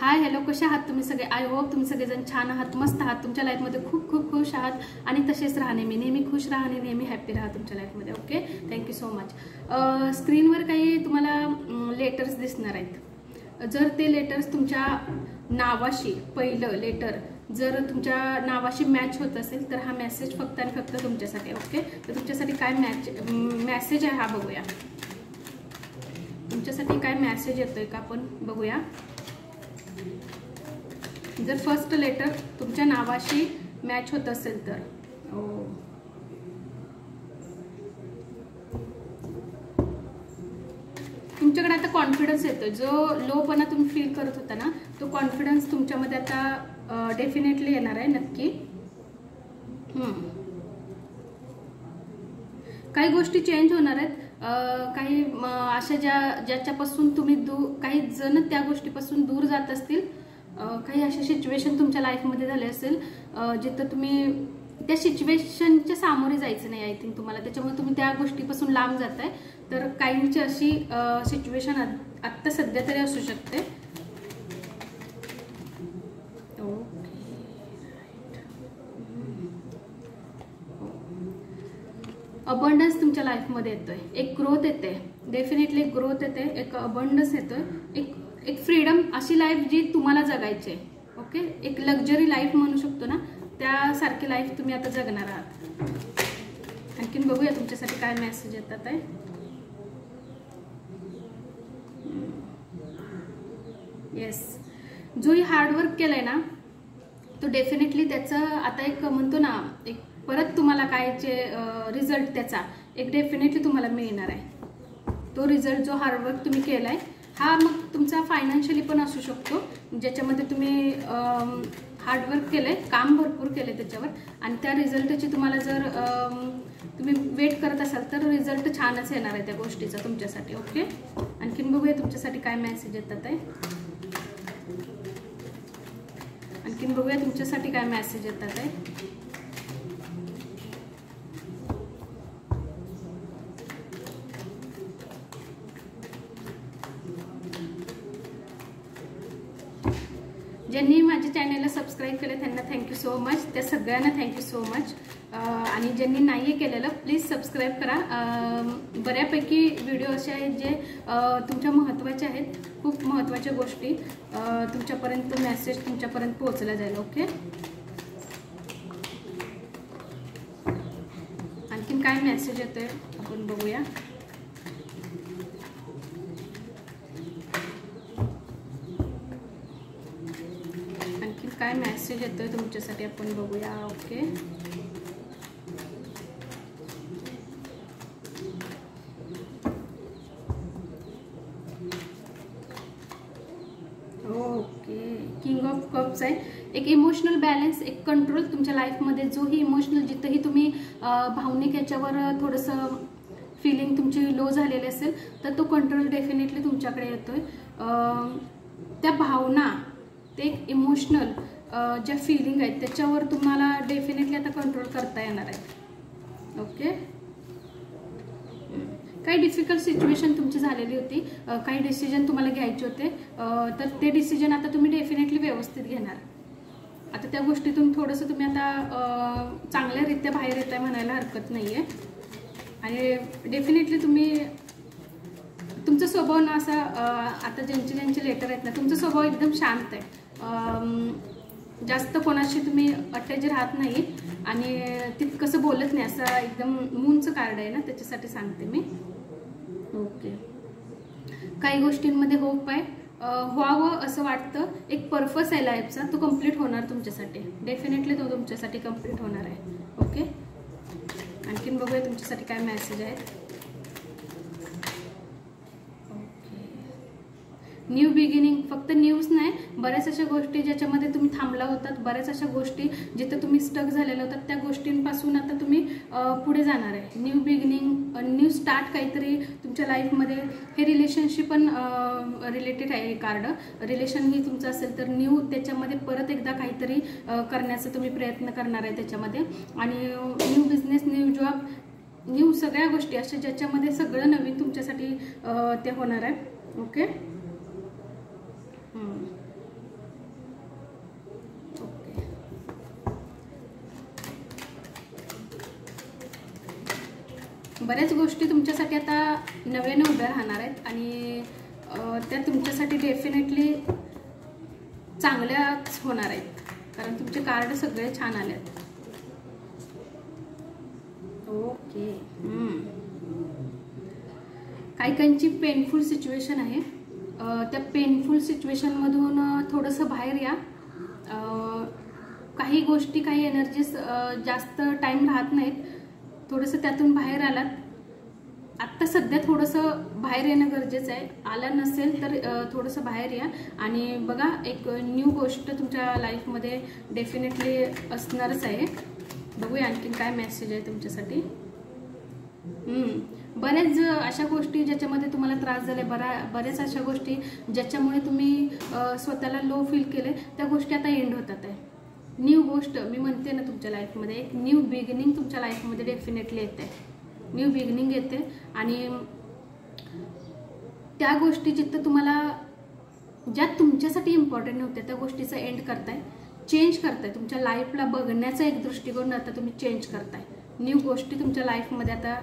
Hi hello, कसे आहात तुम्ही सगळे? आय होप तुम्ही सगळेजण छान आहात, मस्त आहात, तुमच्या लाईफमध्ये खूप खूप खुश आहात आणि तसेच राहा, नेहमी खुश राहा आणि नेहमी हॅप्पी राहा तुमच्या लाईफमध्ये. Okay, thank you so much. स्क्रीनवर काही तुम्हाला लेटर्स दिसणार आहेत. जर ते लेटर्स तुमच्या नावाशी, पहिलं लेटर जर तुमच्या नावाशी मॅच होत असेल तर हा मेसेज फक्त आणि फक्त तुमच्यासाठी. ओके, तर तुमच्यासाठी काय मेसेज आहे हा बघूया. तुमच्यासाठी काय मेसेज येतोय का आपण बघूया. जर फर्स्ट लेटर तुमच्या नावाशी मॅच होत असेल तर तुमच्याकडे आता कॉन्फिडन्स येतोय. जो लोपणा तुम्ही फील करत होता ना, तो कॉन्फिडन्स तुमच्यामध्ये आता डेफिनेटली येणार आहे, नक्की. काही गोष्टी चेंज होणार आहेत. काही अशा ज्याच्यापासून तुम्ही काही जण त्या गोष्टीपासून दूर जात असतील. काही अशा सिच्युएशन तुमच्या लाईफमध्ये झाले असेल जिथं तुम्ही त्या सिच्युएशनच्या सामोरे जायचं नाही. आय थिंक तुम्हाला त्याच्यामुळे तुम्ही त्या गोष्टीपासून लांब जाताय. तर काहींची अशी सिच्युएशन आत्ता सध्या तरी असू शकते. अबंडन्स तुमच्या लाईफमध्ये येतोय, एक ग्रोथ येते, डेफिनेटली एक ग्रोथ येते, एक अबंडन्स येतोय, एक फ्रीडम, अशी लाईफ जी तुम्हाला जगायची आहे. ओके, एक लक्झरी लाईफ म्हणू शकतो ना, त्यासारखी लाईफ तुम्ही आता जगणार आहात. आणखीन बघूया तुमच्यासाठी काय मेसेज येतात आहे. येस, जो ही हार्डवर्क केलंय ना, तो डेफिनेटली त्याचं आता एक म्हणतो ना, एक परत तुम्हाला काय जे रिझल्ट त्याचा एक डेफिनेटली तुम्हाला मिळणार आहे. तो रिझल्ट जो हार्डवर्क तुम्ही केलाय हा मग तुमचा फायनान्शियली पण असू शकतो, ज्याच्यामध्ये तुम्ही हार्डवर्क केलंय, काम भरपूर केलंय त्याच्यावर, आणि त्या रिझल्टची तुम्हाला जर तुम्ही वेट करत असाल तर रिझल्ट छानच येणार आहे त्या गोष्टीचा तुमच्यासाठी. ओके, आणखीन बघूया तुमच्यासाठी काय मेसेज येतात आहे. आणखीन बघूया तुमच्यासाठी काय मेसेज येतात आहे. ज्यांनी माझ्या चॅनलला सबस्क्राईब केलं त्यांना थँक्यू सो मच, त्या सगळ्यांना थँक्यू सो मच. आणि ज्यांनी नाही केलेलं प्लीज सबस्क्राईब करा. बऱ्यापैकी व्हिडिओ असे आहेत जे तुमच्या महत्त्वाचे आहेत, खूप महत्त्वाच्या गोष्टी तुमच्यापर्यंत, मेसेज तुमच्यापर्यंत पोहोचला जाईल. ओके, आणखीन काय मेसेज येतोय आपण बघूया. काय मेसेज येतोय तुमच्यासाठी आपण बघूया. ओके, किंग ऑफ कप्स आहे. एक इमोशनल बॅलन्स, एक कंट्रोल तुमच्या लाईफमध्ये. जोही इमोशनल, जिथंही तुम्ही भावनिक याच्यावर थोडंसं फिलिंग तुमची लो झालेली असेल तर तो कंट्रोल डेफिनेटली तुमच्याकडे येतोय. त्या भावना, ते एक इमोशनल ज्या फिलिंग आहेत त्याच्यावर तुम्हाला डेफिनेटली आता कंट्रोल करता येणार आहे. ओके, काही डिफिकल्ट सिच्युएशन तुमची झालेली होती, काही डिसिजन तुम्हाला घ्यायचे होते, तर ते डिसिजन आता तुम्ही डेफिनेटली व्यवस्थित घेणार. आता त्या गोष्टीतून थोडंसं तुम्ही आता चांगल्यारीत्या बाहेर येताय म्हणायला हरकत नाही आहे. आणि डेफिनेटली तुम्ही तुमचा स्वभाव ना असा, आता ज्यांचे लेटर आहेत ना, तुमचा स्वभाव एकदम शांत आहे. जास्त कोणाशी तुम्ही अटॅच राहत नाही आणि तितकंसं बोलत नाही, असं एकदम मूनचं कार्ड आहे ना, त्याच्यासाठी सांगते मी. ओके, काही गोष्टींमध्ये होप आहे, व्हावं असं वाटतं, एक पर्पस आहे लाईफचा, तो कम्प्लीट होणार तुमच्यासाठी. डेफिनेटली तो तुमच्यासाठी कम्प्लीट होणार आहे. ओके, आणखीन बघूया तुमच्यासाठी काय मेसेज आहेत. न्यू बिगिनिंग, फक्त न्यूज नाही, बऱ्याच अशा गोष्टी ज्याच्यामध्ये तुम्ही थांबला होतात, बऱ्याच अशा गोष्टी जिथं तुम्ही स्टक झालेला होतात त्या गोष्टींपासून आता तुम्ही पुढे जाणार आहे. न्यू बिगिनिंग, न्यू स्टार्ट काहीतरी तुमच्या लाईफमध्ये. हे रिलेशनशिप पण रिलेटेड आहे हे कार्ड. रिलेशन ही तुमचं असेल तर न्यू त्याच्यामध्ये परत एकदा काहीतरी करण्याचा तुम्ही प्रयत्न करणार आहे त्याच्यामध्ये. आणि new business, new job, new सगळ्या गोष्टी अशा ज्याच्यामध्ये सगळं नवीन तुमच्यासाठी ते होणार आहे. ओके, बऱ्याच गोष्टी तुमच्यासाठी आता नव्याने उभ्या राहणार आहेत आणि त्या तुमच्यासाठी डेफिनेटली चांगल्याच होणार आहेत, कारण तुमचे कार्ड सगळे छान आले आहेत. ओके. काही काहींची पेनफुल सिच्युएशन आहे, त्या पेनफुल सिच्युएशनमधून थोडंसं बाहेर या. काही गोष्टी, काही एनर्जीज जास्त टाईम राहत नाहीत, थोडंसं त्यातून बाहेर आलात. आत्ता सध्या थोडंसं बाहेर येणं गरजेचं आहे. आला नसेल तर थोडंसं बाहेर या आणि बघा, एक न्यू गोष्ट तुमच्या लाईफमध्ये डेफिनेटली असणारच आहे. बघूया आणखीन काय मेसेज आहे तुमच्यासाठी. बऱ्याच अशा गोष्टी ज्याच्यामध्ये तुम्हाला त्रास झाले, बऱ्याच अशा गोष्टी ज्याच्यामुळे तुम्ही स्वतःला लो फील केले, त्या गोष्टी आता एंड होतात आहे. न्यू गोष्ट मी म्हणते ना, तुमच्या लाईफमध्ये एक न्यू बिगिनिंग तुमच्या लाईफमध्ये डेफिनेटली येते. न्यू बिगिनिंग येते आणि त्या गोष्टी जिथं तुम्हाला, ज्या तुमच्यासाठी इम्पॉर्टंट होत्या, त्या गोष्टीचा एंड करताय, चेंज करताय. तुमच्या लाईफला बघण्याचा एक दृष्टिकोन आता तुम्ही चेंज करताय. न्यू गोष्टी तुमच्या लाईफमध्ये आता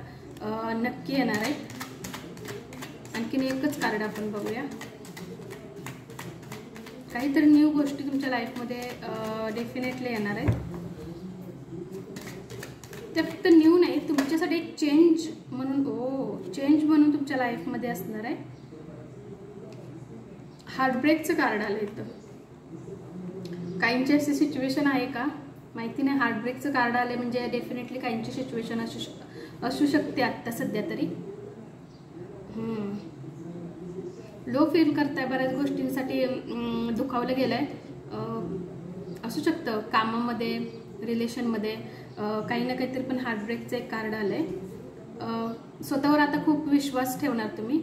नक्की येणार आहेत. आणखीन एकच कार्ड आपण बघूया. काहीतरी न्यू गोष्टी तुमच्या लाईफमध्ये डेफिनेटली येणार आहेत. त्या फक्त न्यू नाही, तुमच्यासाठी एक चेंज म्हणून, चेंज म्हणून तुमच्या लाईफमध्ये असणार आहे. हार्टब्रेकचं कार्ड आलं इथं. काहींची अशी सिच्युएशन आहे का माहिती नाही. हार्टब्रेकचं कार्ड आले म्हणजे डेफिनेटली काहींची सिच्युएशन असू शकते आत्ता सध्या तरी. लो फील करताय, बऱ्याच गोष्टींसाठी दुखावलं गेलंय. असू शकतं कामामध्ये, रिलेशनमध्ये, काही ना काहीतरी. पण हार्टब्रेकचं एक कार्ड आलंय. स्वतःवर आता खूप विश्वास ठेवणार तुम्ही.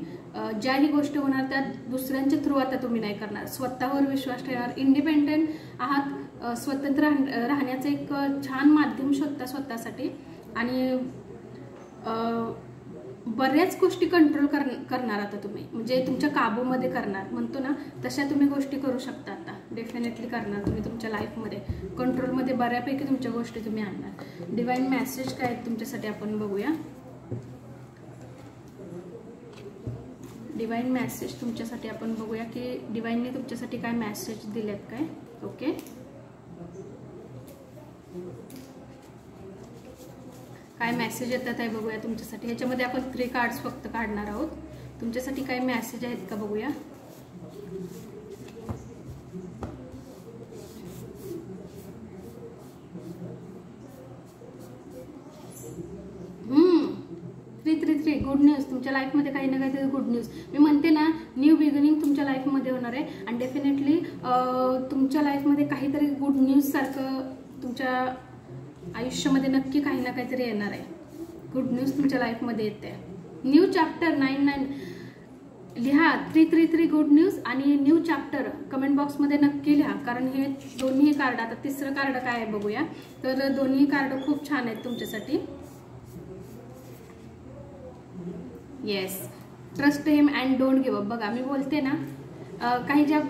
ज्याही गोष्टी होणार त्या दुसऱ्यांच्या थ्रू आता तुम्ही नाही करणार. स्वतःवर विश्वास ठेवणार. इंडिपेंडेंट आहात, स्वतंत्र राहण्याचं एक छान माध्यम शोधता स्वतःसाठी आणि बऱ्याच गोष्टी कंट्रोल करणार आता तुम्ही, म्हणजे तुमच्या काबूमध्ये करणार म्हणतो ना, तशा तुम्ही गोष्टी करू शकता आता. डेफिनेटली करणार तुम्ही तुमच्या लाईफमध्ये. कंट्रोलमध्ये बऱ्यापैकी तुमच्या गोष्टी तुम्ही आणणार. डिवाइन मेसेज काय आहेत तुमच्यासाठी आपण बघूया. डिवाइन मेसेज तुमच्यासाठी आपण बघूया की डिवाइनने तुमच्यासाठी काय मेसेज दिलेत काय. ओके. काय मेसेज येतात आहे बघूया तुमच्यासाठी. ह्याच्यामध्ये आपण 3 कार्ड्स फक्त काढणार आहोत. तुमच्यासाठी काय मेसेज आहेत का बघूया. Good news. तुमच्या लाईफमध्ये काही ना काहीतरी गुड न्यूज. मी म्हणते ना, न्यू बिगिनिंग तुमच्या लाईफमध्ये होणार आहे आणि डेफिनेटली तुमच्या लाईफमध्ये काहीतरी गुड न्यूज सारखं तुमच्या आयुष्यामध्ये नक्की काही ना काहीतरी येणार आहे. गुड न्यूज तुमच्या लाईफमध्ये येते. न्यू चॅप्टर 99 लिहा. 333 गुड न्यूज आणि न्यू चॅप्टर कमेंट बॉक्समध्ये नक्की लिहा, कारण हे दोन्ही कार्ड, आता तिसरं कार्ड काय आहे बघूया. तर दोन्ही कार्ड खूप छान आहेत तुमच्यासाठी. Yes, trust him and don't give up. बघा, मी बोलते ना, काही ज्या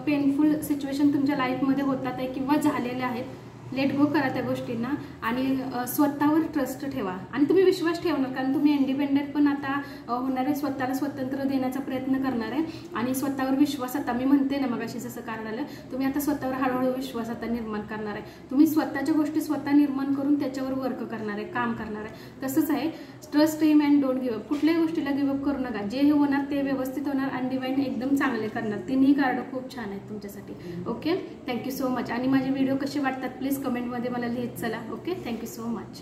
पेनफुल सिच्युएशन तुमच्या लाईफमध्ये होतात आहे किंवा झालेल्या आहेत, लेट गो करा त्या गोष्टींना आणि स्वतःवर ट्रस्ट ठेवा आणि तुम्ही विश्वास ठेवणार, कारण तुम्ही इंडिपेंडेंट पण आता होणार आहे. स्वतःला स्वतंत्र देण्याचा प्रयत्न करणार आहे आणि स्वतःवर विश्वास, आता मी म्हणते ना मगाशी जसं कारण आलं, तुम्ही आता स्वतःवर हळूहळू विश्वास आता निर्माण करणार आहे. तुम्ही स्वतःच्या गोष्टी स्वतः निर्माण करून त्याच्यावर वर्क करणार आहे, काम करणार आहे. तसंच आहे, trust him and don't give up. कुठल्याही गोष्टीला गिव्ह अप करू नका. जे होणार ते व्यवस्थित होणार आणि डिवाइन एकदम चांगले करणार. तिन्ही कार्ड खूप छान आहेत तुमच्यासाठी. Okay, thank you so much. आणि माझे व्हिडिओ कसे वाटतात प्लीज कमेंटमध्ये मला लिहित चला. Okay, thank you so much.